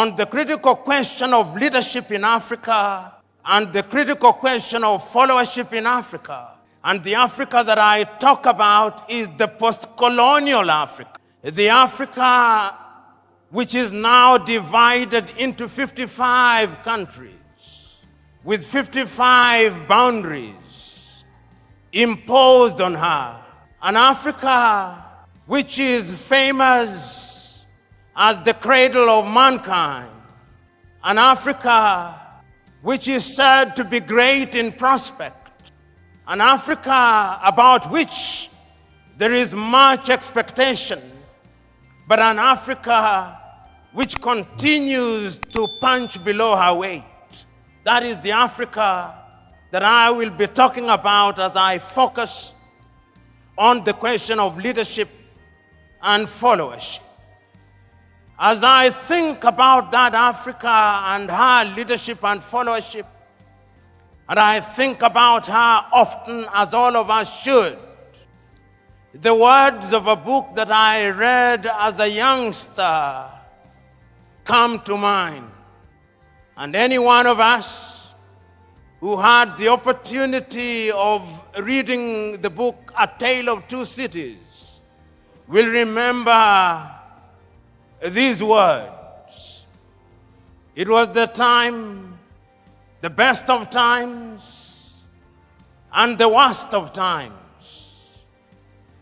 on the critical question of leadership in Africa and the critical question of followership in Africa. And the Africa that I talk about is the post-colonial Africa. The Africa which is now divided into 55 countries with 55 boundaries imposed on her. An Africa which is famous as the cradle of mankind. An Africa which is said to be great in prospect. An Africa about which there is much expectation, but an Africa which continues to punch below her weight. That is the Africa that I will be talking about as I focus on the question of leadership and followership. As I think about that Africa and her leadership and followership, and I think about her often, as all of us should, the words of a book that I read as a youngster come to mind. And any one of us who had the opportunity of reading the book A Tale of Two Cities will remember these words. It was the time, the best of times and the worst of times.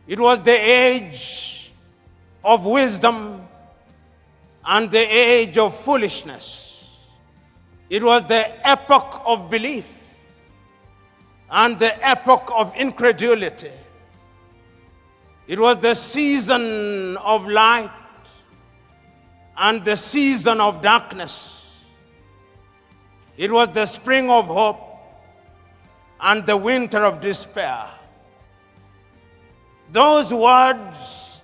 It was the age of wisdom and the age of foolishness. It was the epoch of belief and the epoch of incredulity. It was the season of light and the season of darkness. It was the spring of hope and the winter of despair. Those words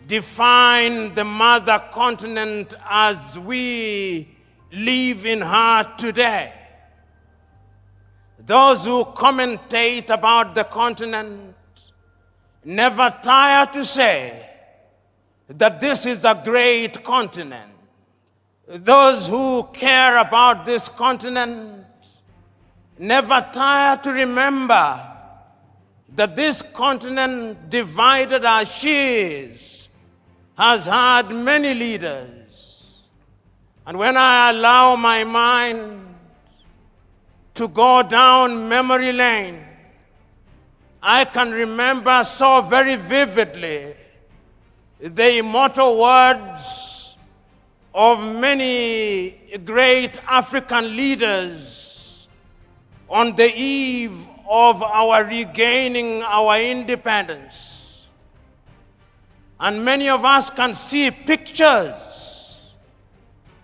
define the mother continent as we live in her today. Those who commentate about the continent never tire to say that this is a great continent. Those who care about this continent never tire to remember that this continent, divided as she is, has had many leaders. And when I allow my mind to go down memory lane, I can remember so very vividly the immortal words of many great African leaders on the eve of our regaining our independence. And many of us can see pictures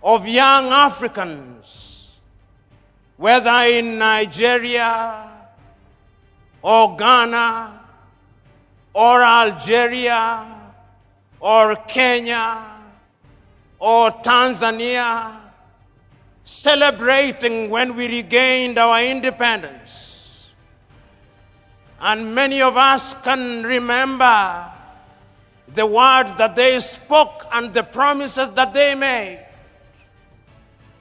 of young Africans, whether in Nigeria or Ghana or Algeria or Kenya or Tanzania, celebrating when we regained our independence. And many of us can remember the words that they spoke and the promises that they made.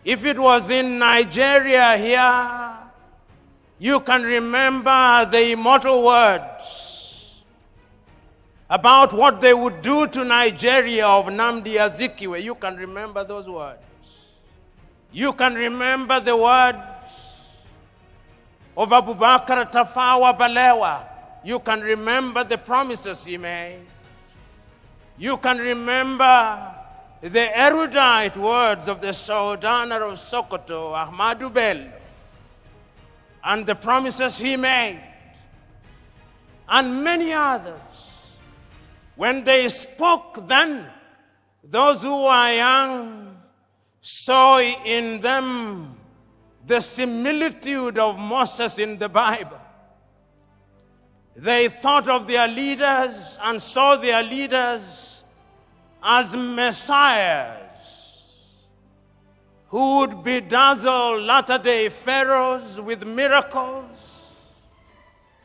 If it was in Nigeria here, you can remember the immortal words about what they would do to Nigeria of Nnamdi Azikiwe. You can remember those words. You can remember the words of Abubakar Tafawa Balewa. You can remember the promises he made. You can remember the erudite words of the Sultan of Sokoto, Ahmadu Bello, and the promises he made, and many others. When they spoke then, those who were young saw in them the similitude of Moses in the Bible. They thought of their leaders and saw their leaders as messiahs who would bedazzle latter-day pharaohs with miracles,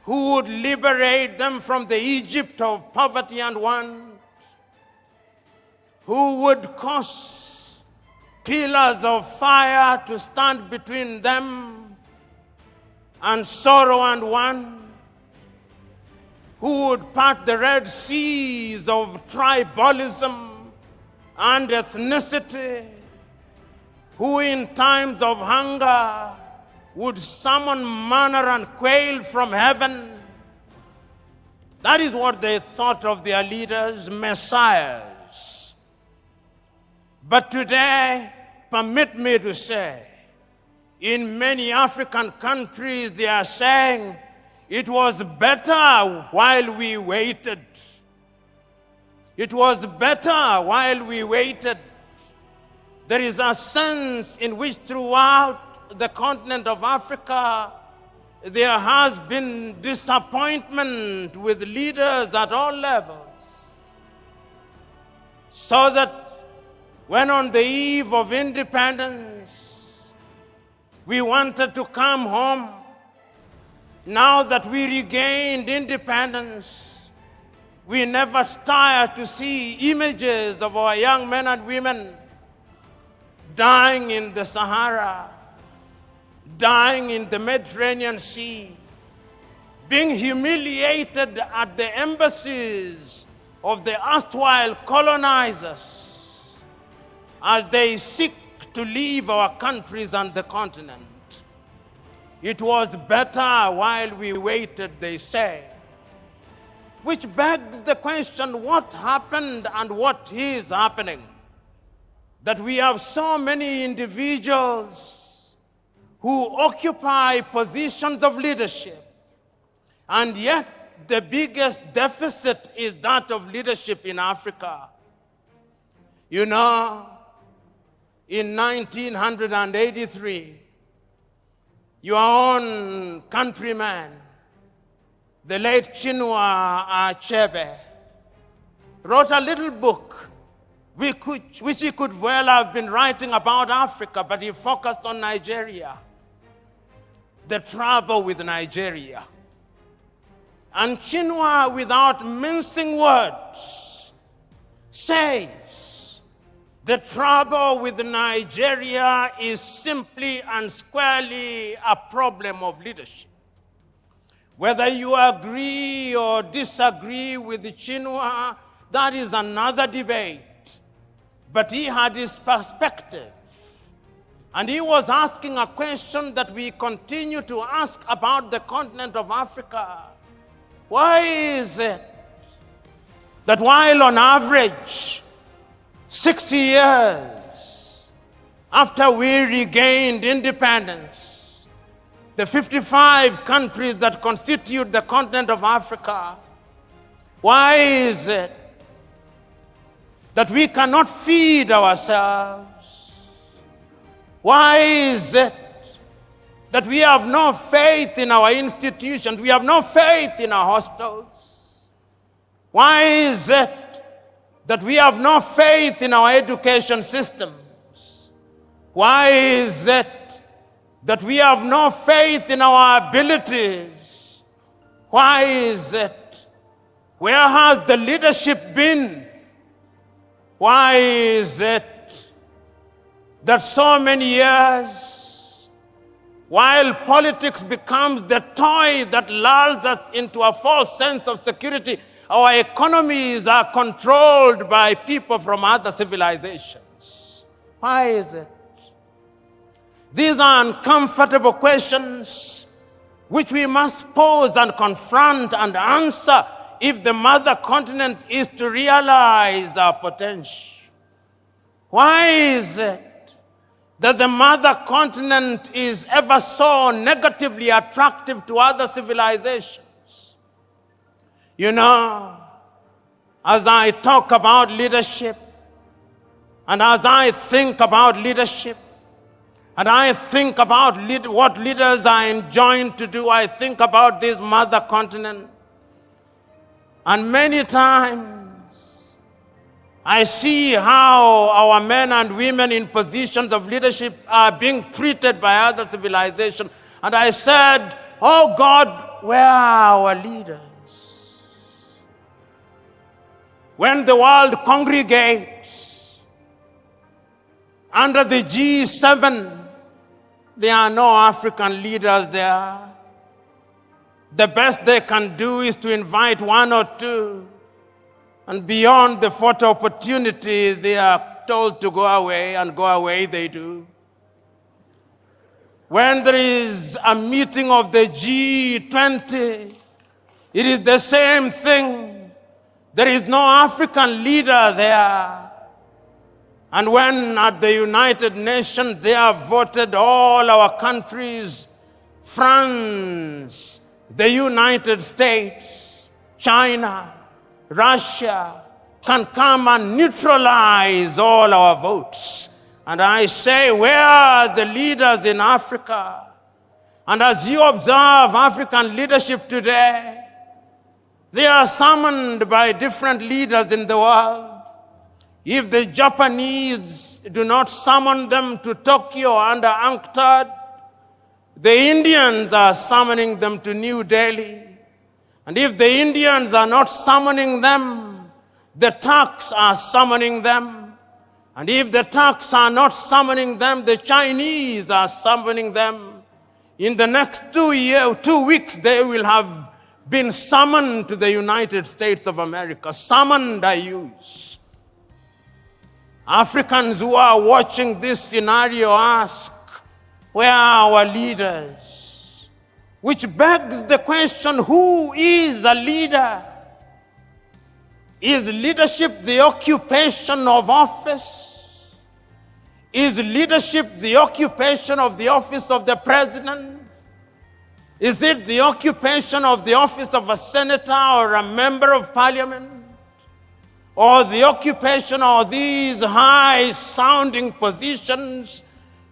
who would liberate them from the Egypt of poverty and want, who would cause pillars of fire to stand between them and sorrow and one, who would part the Red Seas of tribalism and ethnicity, who in times of hunger would summon manna and quail from heaven. That is what they thought of their leaders, messiahs. But today, permit me to say, in many African countries, they are saying, it was better while we waited. It was better while we waited. There is a sense in which throughout the continent of Africa, there has been disappointment with leaders at all levels. So that when on the eve of independence, we wanted to come home, now that we regained independence, we never tire to see images of our young men and women dying in the Sahara, dying in the Mediterranean Sea, being humiliated at the embassies of the erstwhile colonizers as they seek to leave our countries and the continent. It was better while we waited, they say. Which begs the question, what happened and what is happening? That we have so many individuals who occupy positions of leadership, and yet the biggest deficit is that of leadership in Africa. You know, in 1983, your own countryman, the late Chinua Achebe, wrote a little book which he could well have been writing about Africa, but he focused on Nigeria, the trouble with Nigeria. And Chinua, without mincing words, says the trouble with Nigeria is simply and squarely a problem of leadership. Whether you agree or disagree with Chinua, that is another debate. But he had his perspective. And he was asking a question that we continue to ask about the continent of Africa. Why is it that while on average 60 years after we regained independence, the 55 countries that constitute the continent of Africa, why is it that we cannot feed ourselves? Why is it that we have no faith in our institutions? We have no faith in our hospitals. Why is it that we have no faith in our education systems? Why is it that we have no faith in our abilities? Why is it? Where has the leadership been? Why is it that so many years, while politics becomes the toy that lulls us into a false sense of security, our economies are controlled by people from other civilizations? Why is it? These are uncomfortable questions which we must pose and confront and answer if the mother continent is to realize our potential. Why is it that the mother continent is ever so negatively attractive to other civilizations? You know, as I talk about leadership, and as I think about leadership, and I think about what leaders are enjoined to do, I think about this mother continent. And many times, I see how our men and women in positions of leadership are being treated by other civilizations. And I said, oh God, where are our leaders? When the world congregates Under the G7, there are no African leaders there. The best they can do is to invite one or two. And beyond the photo opportunity, they are told to go away, and go away they do. When there is a meeting of the G20, it is the same thing. There is no African leader there. And when at the United Nations they have voted all our countries, France, the United States, China, Russia, can come and neutralize all our votes. And I say, where are the leaders in Africa? And as you observe African leadership today, they are summoned by different leaders in the world. If the Japanese do not summon them to Tokyo under UNCTAD, the Indians are summoning them to New Delhi. And if the Indians are not summoning them, the Turks are summoning them. And if the Turks are not summoning them, the Chinese are summoning them. In the next 2 weeks, they will have been summoned to the United States of America. Summoned, I use. Africans who are watching this scenario ask, where are our leaders? Which begs the question, who is a leader? Is leadership the occupation of office? Is leadership the occupation of the office of the president? Is it the occupation of the office of a senator or a member of parliament? Or the occupation of these high-sounding positions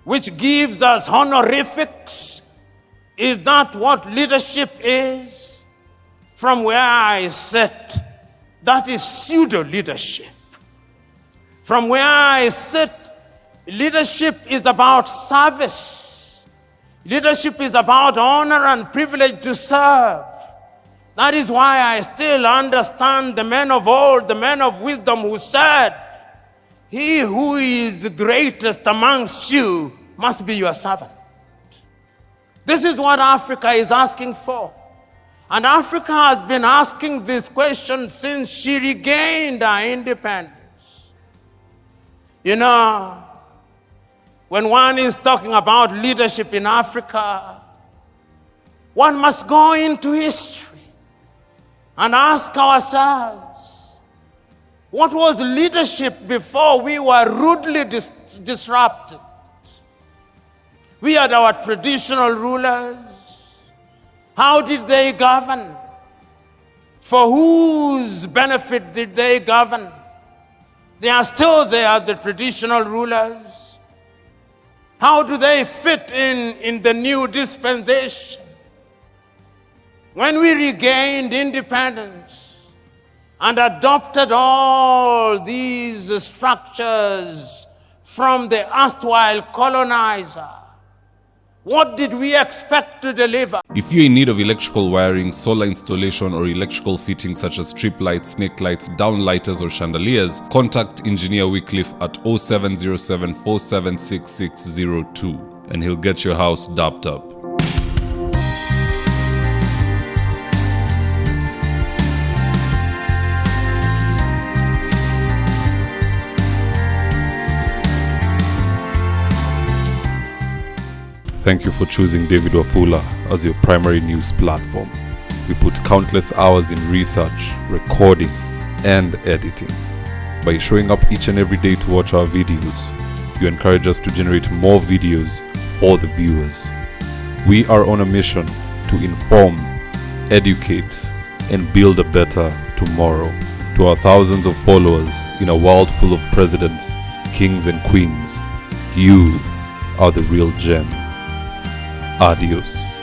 which gives us honorifics? Is that what leadership is? From where I sit, that is pseudo-leadership. From where I sit, leadership is about service. Leadership is about honor and privilege to serve. That is why I still understand the men of old, the men of wisdom who said, he who is greatest amongst you must be your servant. This is what Africa is asking for. And Africa has been asking this question since she regained her independence. You know, when one is talking about leadership in Africa, one must go into history and ask ourselves, what was leadership before we were rudely disrupted? We had our traditional rulers. How did they govern? For whose benefit did they govern? They are still there, the traditional rulers. How do they fit in the new dispensation? When we regained independence and adopted all these structures from the erstwhile colonizer, what did we expect to deliver? If you're in need of electrical wiring, solar installation, or electrical fittings such as strip lights, snake lights, downlighters, or chandeliers, contact Engineer Wycliffe at 0707 476602 and he'll get your house dapped up. Thank you for choosing David Wafula as your primary news platform. We put countless hours in research, recording, and editing. By showing up each and every day to watch our videos, you encourage us to generate more videos for the viewers. We are on a mission to inform, educate, and build a better tomorrow. To our thousands of followers in a world full of presidents, kings, and queens, you are the real gem. Adios.